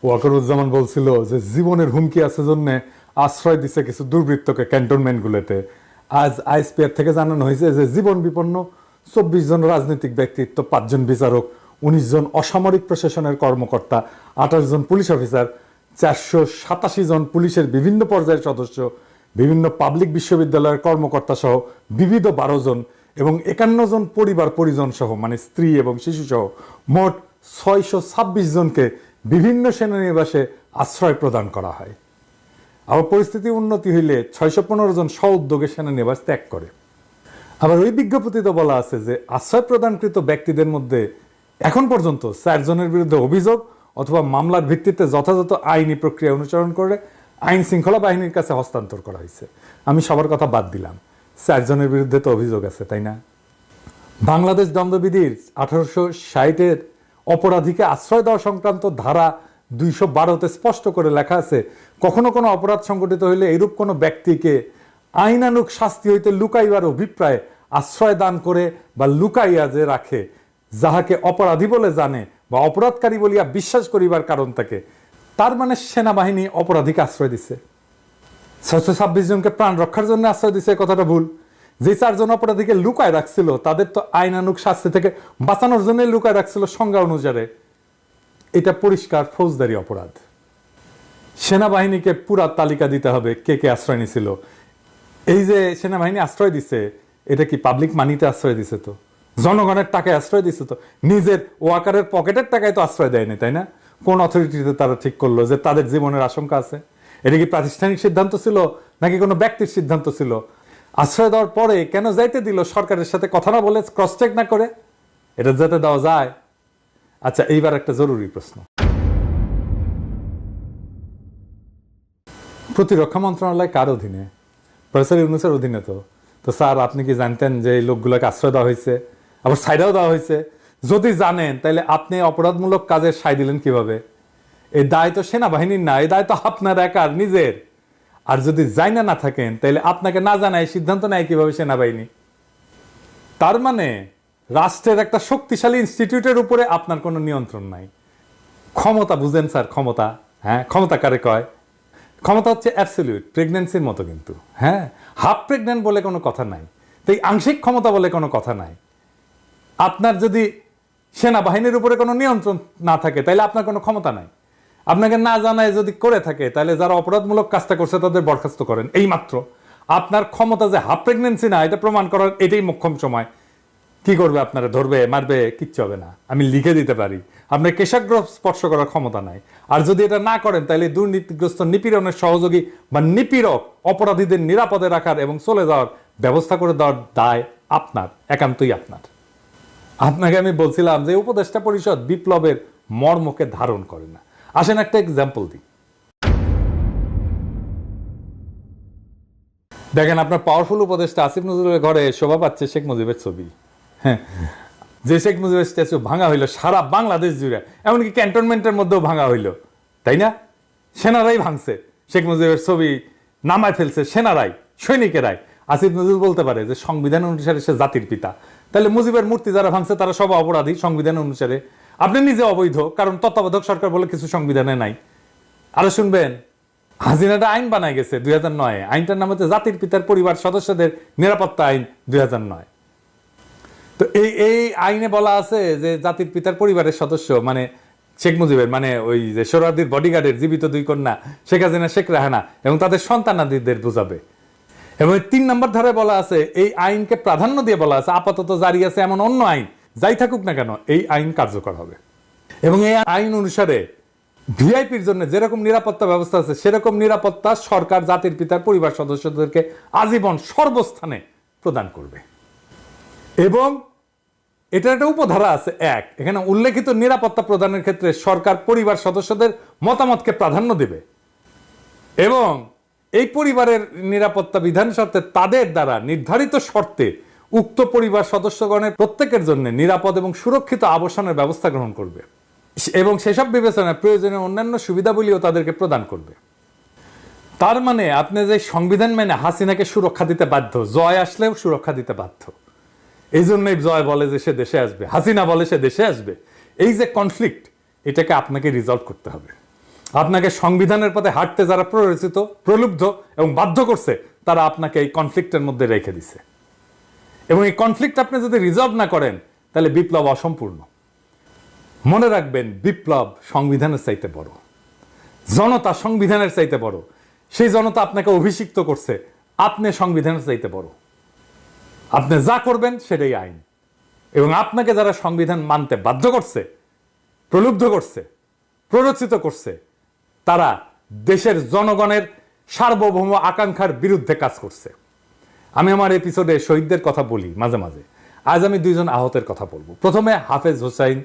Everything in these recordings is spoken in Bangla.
ওয়াকারুজ্জামান বলছিল যে জীবনের হুমকি আছে জন্য আশ্রয় দিচ্ছে কিছু দুর্বৃত্তকে ক্যান্টনমেন্টগুলোতে। আজ আইএসপিআর থেকে জানানো হয়েছে যে জীবন বিপন্ন 24 জন রাজনৈতিক ব্যক্তিত্ব, 5 জন বিচারক, 19 জন অসামরিক প্রশাসনের কর্মকর্তা, 28 জন পুলিশ অফিসার, 487 জন পুলিশের বিভিন্ন পর্যায়ের সদস্য, বিভিন্ন পাবলিক বিশ্ববিদ্যালয়ের কর্মকর্তা সহ বিবিধ 12 জন এবং 51 জন পরিবার পরিজন সহ মানে স্ত্রী এবং শিশু সহ মোট 626 জনকে বিভিন্ন সেনানিবাসে আশ্রয় প্রদান করা হয়। আবার পরিস্থিতি উন্নতি হইলে 615 জন স্ব উদ্যোগে সেনানিবাস ত্যাগ করে। আবার ওই বিজ্ঞপ্তিতে বলা আছে যে আশ্রয় প্রদানকৃত ব্যক্তিদের মধ্যে এখন পর্যন্ত 4 জনের বিরুদ্ধে অভিযোগ অথবা মামলার ভিত্তিতে যথাযথ আইনি প্রক্রিয়া অনুসরণ করে আইন শৃঙ্খলা বাহিনীর কাছে হস্তান্তর করা হয়েছে। আমি সবার কথা বাদ দিলাম, 4 জনের বিরুদ্ধে তো অভিযোগ আছে, তাই না? বাংলাদেশ দণ্ডবিধির 1860-এর অপরাধীকে আশ্রয় দেওয়া সংক্রান্ত ধারা 212-তে স্পষ্ট করে লেখা আছে, কখনো কোনো অপরাধ সংঘটিত হইলে এরূপ কোনো ব্যক্তিকে আইনানুগ শাস্তি হইতে লুকাইবার অভিপ্রায়ে আশ্রয় দান করে বা লুকাইয়া যে রাখে, যাহাকে অপরাধী বলে জানে বা অপরাধকারী বলিয়া বিশ্বাস করিবার কারণ থাকে, তার মানে সেনাবাহিনী অপরাধীকে আশ্রয় দিছে। 626 জনকে প্রাণ রক্ষার জন্য আশ্রয় দিছে, কথাটা ভুল। যে 4 জন অপরাধীকে লুকায় রাখছিল তাদের তো আইনানুগ শাস্তি থেকে বাঁচানোর জন্য লুকায় রাখছিল সংজ্ঞা অনুসারে। এটা পরিষ্কার ফৌজদারি অপরাধ। সেনাবাহিনীকে পুরা তালিকা দিতে হবে কে কে আশ্রয় নিছিল। এই যে সেনাবাহিনী আশ্রয় দিছে, এটা কি পাবলিক মানিতে আশ্রয় দিছে? তো জনগণের টাকায় আশ্রয় দিছে, তো নিজের ওয়াকারের পকেটের টাকায় তো আশ্রয় দেয়নি, তাই না? কোন অথরিটিতে তারা ঠিক করলো যে তাদের জীবনের আশঙ্কা আছে? এটা কি প্রাতিষ্ঠানিক সিদ্ধান্ত ছিল নাকি কোনো ব্যক্তির সিদ্ধান্ত ছিল? আশ্রয় দেওয়ার পরে কেন যাইতে দিল সরকারের সাথে কথা না বলে, ক্রস চেক না করে? এটা যেতে দেওয়া যায়? আচ্ছা, এইবার একটা জরুরি প্রশ্ন। প্রতিরক্ষা মন্ত্রণালয় কার অধীনে? প্রফেসর ইউনূসের অধীনে। তো স্যার, আপনি কি জানতেন যে এই লোকগুলোকে আশ্রয় দেওয়া হয়েছে, আবার সাইডাও দেওয়া হয়েছে? যদি জানেন তাহলে আপনি অপরাধমূলক কাজের সাই দিলেন কিভাবে? এই দায় তো সেনাবাহিনীর না, এই দায় তো আপনার একার নিজের। আর যদি জানা না থাকেন তাহলে আপনাকে না জানায় সিদ্ধান্ত নেয় কিভাবে সেনাবাহিনী? তার মানে রাষ্ট্রের একটা শক্তিশালী ইনস্টিটিউটের উপরে আপনার কোনো নিয়ন্ত্রণ নাই। ক্ষমতা বুঝেন স্যার? ক্ষমতা, হ্যাঁ, ক্ষমতা কারে কয়? ক্ষমতা হচ্ছে অ্যাবসলিউট, প্রেগন্যান্সির মতো কিন্তু। হ্যাঁ, হাফ প্রেগন্যান্ট বলে কোনো কথা নাই, তাই আংশিক ক্ষমতা বলে কোনো কথা নাই। আপনার যদি সেনাবাহিনীর উপরে কোনো নিয়ন্ত্রণ না থাকে তাহলে আপনার কোনো ক্ষমতা নাই। আপনাকে না জানায় যদি করে থাকে তাহলে যারা অপরাধমূলক কাজটা করছে তাদের বরখাস্ত করেন, এই মাত্র। আপনার ক্ষমতা যে হাফ প্রেগন্যান্সি না, এটা প্রমাণ করার এটাই মোক্ষম সময়। কি করবে? আপনারা ধরবে, মারবে? কিচ্ছু হবে না। আমি লিখে দিতে পারি, আপনার কেশাগ্র স্পর্শ করার ক্ষমতা নাই। আর যদি এটা না করেন তাহলে দুর্নীতিগ্রস্ত নিপীড়নের সহযোগী বা নিপীড়ক অপরাধীদের নিরাপদে রাখার এবং চলে যাওয়ার ব্যবস্থা করে দেওয়ার দায় আপনার, একান্তই আপনার। আপনাকে আমি বলছিলাম যে উপদেষ্টা পরিষদ বিপ্লবের মর্মকে ধারণ করে না। আসেন একটা এক্সাম্পল দিই। দেখেন, আপনার পাওয়ারফুল উপদেষ্টা আসিফ নজরুলের ঘরে শোভা পাচ্ছে শেখ মুজিবের ছবি। হ্যাঁ, যে শেখ মুজিবের স্ট্যাচু ভাঙা হইলো সারা বাংলাদেশ জুড়ে, এমনকি ক্যান্টনমেন্টের মধ্যেও ভাঙা হইলো, তাই না? সেনারাই ভাঙছে, শেখ মুজিবের ছবি নামায় ফেলছে সেনারাই, সৈনিকেরাই। আসিফ নজরুল বলতে পারে যে সংবিধান অনুসারে সে জাতির পিতা, তাহলে মুজিবের মূর্তি যারা ভাঙছে তারা সব অপরাধী সংবিধান অনুসারে। আপনি নিজে অবৈধ, কারণ তত্ত্বাবধায়ক সরকার বলে কিছু সংবিধানে নাই। আরো শুনবেন, হাসিনাটা আইন বানায় গেছে 2009-এ। আইনটার নাম হচ্ছে জাতির পিতার পরিবার সদস্যদের নিরাপত্তা আইন 2009। তো এই আইনে বলা আছে যে জাতির পিতার পরিবারের সদস্য মানে শেখ মুজিবের, মানে ওই যে সোহরাওয়ার্দীর বডিগার্ডের জীবিত 2 কন্যা শেখ হাসিনা, শেখ রেহানা এবং তাদের সন্তানাদিদের বোঝাবে। এবং 3 নম্বর ধারায় বলা আছে, এই আইনকে প্রাধান্য দিয়ে বলা আছে আপাতত জারি আছে এমন অন্য আইন যাই থাকুক না কেন, এই আইন কার্যকর হবে। এবং এই আইন অনুসারে ভিআইপির জন্য যেরকম নিরাপত্তা ব্যবস্থা আছে সেরকম নিরাপত্তা সরকার জাতির পিতার পরিবার সদস্যদেরকে আজীবন সর্বস্থানে প্রদান করবে। এবং এটা একটা উপধারা আছে 1, এখানে উল্লেখিত নিরাপত্তা প্রদানের ক্ষেত্রে সরকার পরিবার সদস্যদের মতামতকে প্রাধান্য দেবে এবং এই পরিবারের নিরাপত্তা বিধান শর্তে তাদের দ্বারা নির্ধারিত শর্তে উক্ত পরিবার সদস্যগণের প্রত্যেকের জন্য নিরাপদ এবং সুরক্ষিত আবাসনের ব্যবস্থা গ্রহণ করবে এবং সেসব বিবেচনায় প্রয়োজনীয় অন্যান্য সুবিধাবলীও তাদেরকে প্রদান করবে। তার মানে আপনি যে সংবিধান মেনে হাসিনাকে সুরক্ষা দিতে বাধ্য, জয় আসলেও সুরক্ষা দিতে বাধ্য। এই জন্যই জয় বলে যে সে দেশে আসবে, হাসিনা বলে সে দেশে আসবে। এই যে কনফ্লিক্ট, এটাকে আপনাকে রিজলভ করতে হবে। আপনাকে সংবিধানের পথে হাঁটতে যারা প্ররোচিত, প্রলুব্ধ এবং বাধ্য করছে, তারা আপনাকে এই কনফ্লিক্টের মধ্যে রেখে দিছে। এবং এই কনফ্লিক্ট আপনি যদি রিজলভ না করেন, তাহলে বিপ্লব অসম্পূর্ণ। মনে রাখবেন, বিপ্লব সংবিধানের চাইতে বড়, জনতা সংবিধানের চাইতে বড়। সেই জনতা আপনাকে অভিষিক্ত করছে, আপনি সংবিধানের চাইতে বড়। আপনি যা করবেন সেটাই আইন। এবং আপনাকে যারা সংবিধান মানতে বাধ্য করছে, প্রলুব্ধ করছে, প্ররোচিত করছে, তারা দেশের জনগণের সার্বভৌম আকাঙ্ক্ষার বিরুদ্ধে কাজ করছে। আমি আমার এপিসোডে শহীদদের কথা বলি মাঝে মাঝে। আজ আমি দুইজন আহতের কথা বলবো। প্রথমে হাফেজ হোসাইন,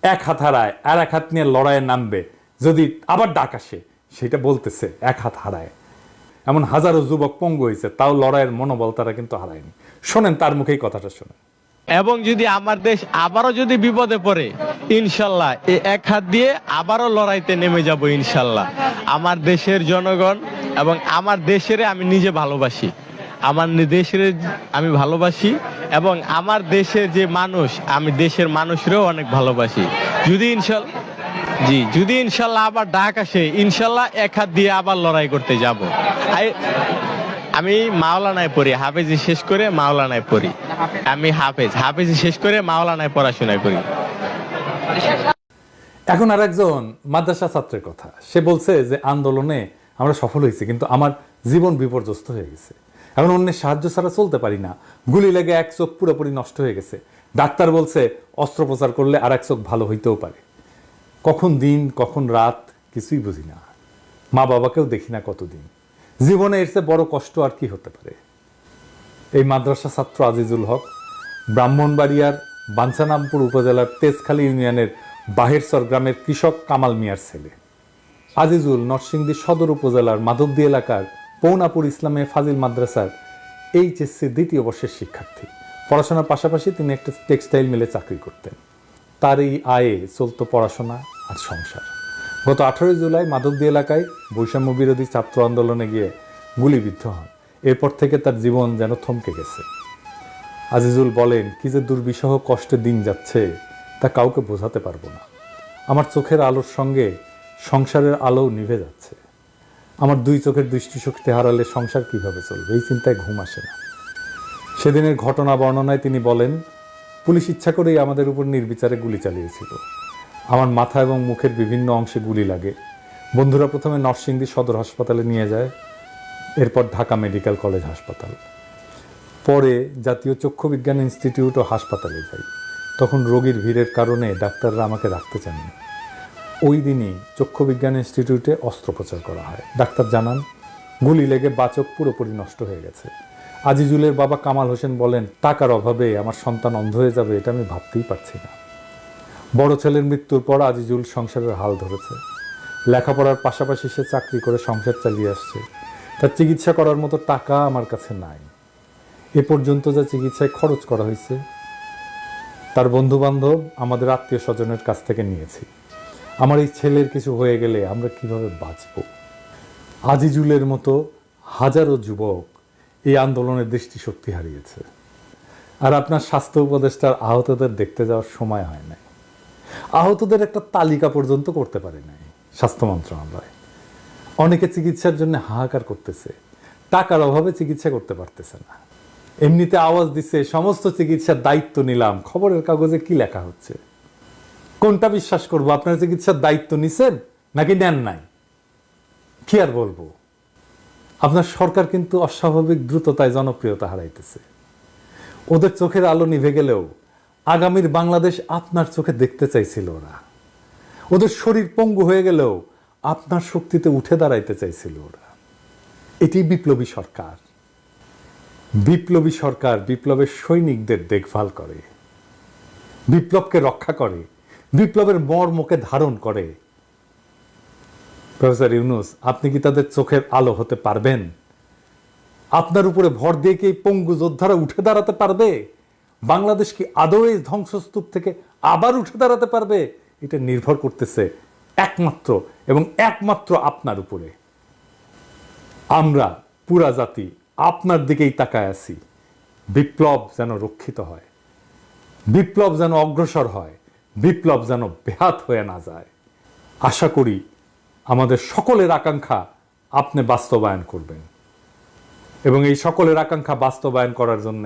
এক হাত হারায় আর এক হাত নিয়ে লড়াইয়ে নামবে, যদি আবার ডাক আসে সেটা বলতেছে এক হাত হারায়। এমন হাজারো যুবক পঙ্গু হয়েছে, তাও লড়াইয়ের মনোবল তারা কিন্তু হারায়নি। শোনেন তার মুখেই কথাটা শোনেন। এবং যদি আমার দেশ আবারও যদি বিপদে পড়ে, ইনশাল্লাহ এই এক হাত দিয়ে আবারও লড়াইতে নেমে যাব ইনশাল্লাহ। আমার দেশের জনগণ এবং আমার দেশের আমি নিজে ভালোবাসি, আমার দেশের আমি ভালোবাসি, এবং আমার দেশের যে মানুষ, আমি দেশের মানুষেরও অনেক ভালোবাসি। যদি ইনশাল্লাহ আবার ডাক আসে, ইনশাল্লাহ এক হাত দিয়ে আবার লড়াই করতে যাব। আমি মাওলানায় পড়ি, হাফেজি শেষ করে মাওলানায় পড়ি। আমি হাফেজি শেষ করে মাওলানায় পড়াশোনা করি। এখন আর একজন মাদ্রাসা ছাত্রের কথা। সে বলছে যে আন্দোলনে আমরা সফল হয়েছি, কিন্তু আমার জীবন বিপর্যস্ত হয়ে গেছে। এখন অন্যের সাহায্য ছাড়া চলতে পারি না। গুলি লেগে এক চোখ পুরোপুরি নষ্ট হয়ে গেছে। ডাক্তার বলছে অস্ত্রোপচার করলে আর এক চোখ ভালো হইতেও পারে। কখন দিন কখন রাত কিছুই বুঝি না। মা বাবাকেও দেখি না কতদিন। জীবনে এর চেয়ে বড় কষ্ট আর কি হতে পারে? এই মাদ্রাসা ছাত্র আজিজুল হক ব্রাহ্মণবাড়িয়ার বাঞ্ছারামপুর উপজেলার তেজখালী ইউনিয়নের বাহিরসর গ্রামের কৃষক কামাল মিয়ার ছেলে। আজিজুল নরসিংদী সদর উপজেলার মাধবদী এলাকার পৌনাপুর ইসলামে ফাজিল মাদ্রাসার এইচএসসি দ্বিতীয় বর্ষের শিক্ষার্থী। পড়াশোনার পাশাপাশি তিনি একটা টেক্সটাইল মিলে চাকরি করতেন। তার এই আয়ে চলত পড়াশোনা আর সংসার। গত 18 জুলাই মাধবদী এলাকায় বৈষম্য বিরোধী ছাত্র আন্দোলনে গিয়ে গুলিবিদ্ধ হন। এরপর থেকে তার জীবন যেন থমকে গেছে। আজিজুল বলেন, কি যে দুর্বিষহ কষ্টে দিন যাচ্ছে তা কাউকে বোঝাতে পারবো না। আমার চোখের আলোর সঙ্গে সংসারের আলো নিভে যাচ্ছে। আমার দুই চোখের দৃষ্টিশক্তি হারালে সংসার কিভাবে চলবে, এই চিন্তায় ঘুম আসে না। সেদিনের ঘটনা বর্ণনায় তিনি বলেন, পুলিশ ইচ্ছা করেই আমাদের উপর নির্বিচারে গুলি চালিয়েছিল। আমার মাথা এবং মুখের বিভিন্ন অংশে গুলি লাগে। বন্ধুরা প্রথমে নরসিংদী সদর হাসপাতালে নিয়ে যায়, এরপর ঢাকা মেডিকেল কলেজ হাসপাতাল, পরে জাতীয় চক্ষু বিজ্ঞান ইনস্টিটিউট ও হাসপাতালে যাই। তখন রোগীর ভিড়ের কারণে ডাক্তাররা আমাকে রাখতে চাননি। ওই দিনই চক্ষু বিজ্ঞান ইনস্টিটিউটে অস্ত্রোপচার করা হয়। ডাক্তার জানান, গুলি লেগে বাচক পুরোপুরি নষ্ট হয়ে গেছে। আজিজুলের বাবা কামাল হোসেন বলেন, টাকার অভাবে আমার সন্তান অন্ধ হয়ে যাবে এটা আমি ভাবতেই পারছি না। বড় ছেলের মৃত্যুর পর আজিজুল সংসারের হাল ধরেছে। লেখাপড়ার পাশাপাশি সে চাকরি করে সংসার চালিয়ে আসছে। তার চিকিৎসা করার মতো টাকা আমার কাছে নাই। এ পর্যন্ত যা চিকিৎসায় খরচ করা হয়েছে তার বন্ধুবান্ধব, আমাদের আত্মীয় স্বজনের কাছ থেকে নিয়েছি। আমার এই ছেলের কিছু হয়ে গেলে আমরা কিভাবে বাঁচব? আজিজুলের মতো হাজারো যুবক এই আন্দোলনের দৃষ্টিশক্তি হারিয়েছে। আর আপনার স্বাস্থ্য উপদেষ্টার আহতদের দেখতে যাওয়ার সময় হয় নাই। আহতদের একটা তালিকা পর্যন্ত করতে পারে নাই স্বাস্থ্য মন্ত্রণালয়। অনেকে চিকিৎসার জন্য হাহাকার করতেছে, টাকার অভাবে চিকিৎসা করতে পারতেছে না। এমনিতে আওয়াজ দিচ্ছে সমস্ত চিকিৎসার দায়িত্ব নিলাম। খবরের কাগজে কি লেখা হচ্ছে? কোনটা বিশ্বাস করবো? আপনার চিকিৎসার দায়িত্ব নিছেন নাকি নেন নাই? কি আর বলবো? আপনার সরকার কিন্তু অস্বাভাবিক দ্রুততায় জনপ্রিয়তা হারাইতেছে। ওদের চোখের আলো নিভে গেলেও আগামীর বাংলাদেশ আপনার চোখে দেখতে চাইছিল ওরা। ওদের শরীর পঙ্গু হয়ে গেলেও আপনার শক্তিতে উঠে দাঁড়াইতে চাইছিল ওরা। এটি বিপ্লবী সরকার। বিপ্লবী সরকার বিপ্লবের সৈনিকদের দেখভাল করে, বিপ্লবকে রক্ষা করে, বিপ্লবের মর্মকে ধারণ করে। প্রফেসর ইউনূস, আপনি কি তাদের চোখের আলো হতে পারবেন? আপনার উপরে ভর দিয়ে কি পঙ্গু যোদ্ধারা উঠে দাঁড়াতে পারবে? বাংলাদেশ কি আদৌ এই ধ্বংসস্তূপ থেকে আবার উঠে দাঁড়াতে পারবে? এটা নির্ভর করতেছে একমাত্র এবং একমাত্র আপনার উপরে। আমরা পুরা জাতি আপনার দিকেই তাকায় আছি। বিপ্লব যেন রক্ষিত হয়, বিপ্লব যেন অগ্রসর হয়, বিপ্লব যেন বেহাত হয়ে না যায়। আশা করি আমাদের সকলের আকাঙ্ক্ষা আপনি বাস্তবায়ন করবেন এবং এই সকলের আকাঙ্ক্ষা বাস্তবায়ন করার জন্য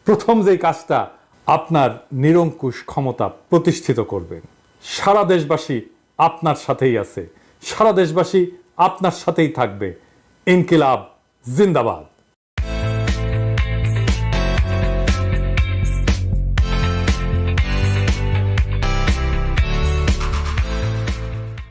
প্রথম যেই কাজটা আপনার নিরঙ্কুশ ক্ষমতা প্রতিষ্ঠিত করবেন। সারা দেশবাসী আপনার সাথেই আছে, সারা দেশবাসী আপনার সাথেই থাকবে। ইনকিলাব জিন্দাবাদ।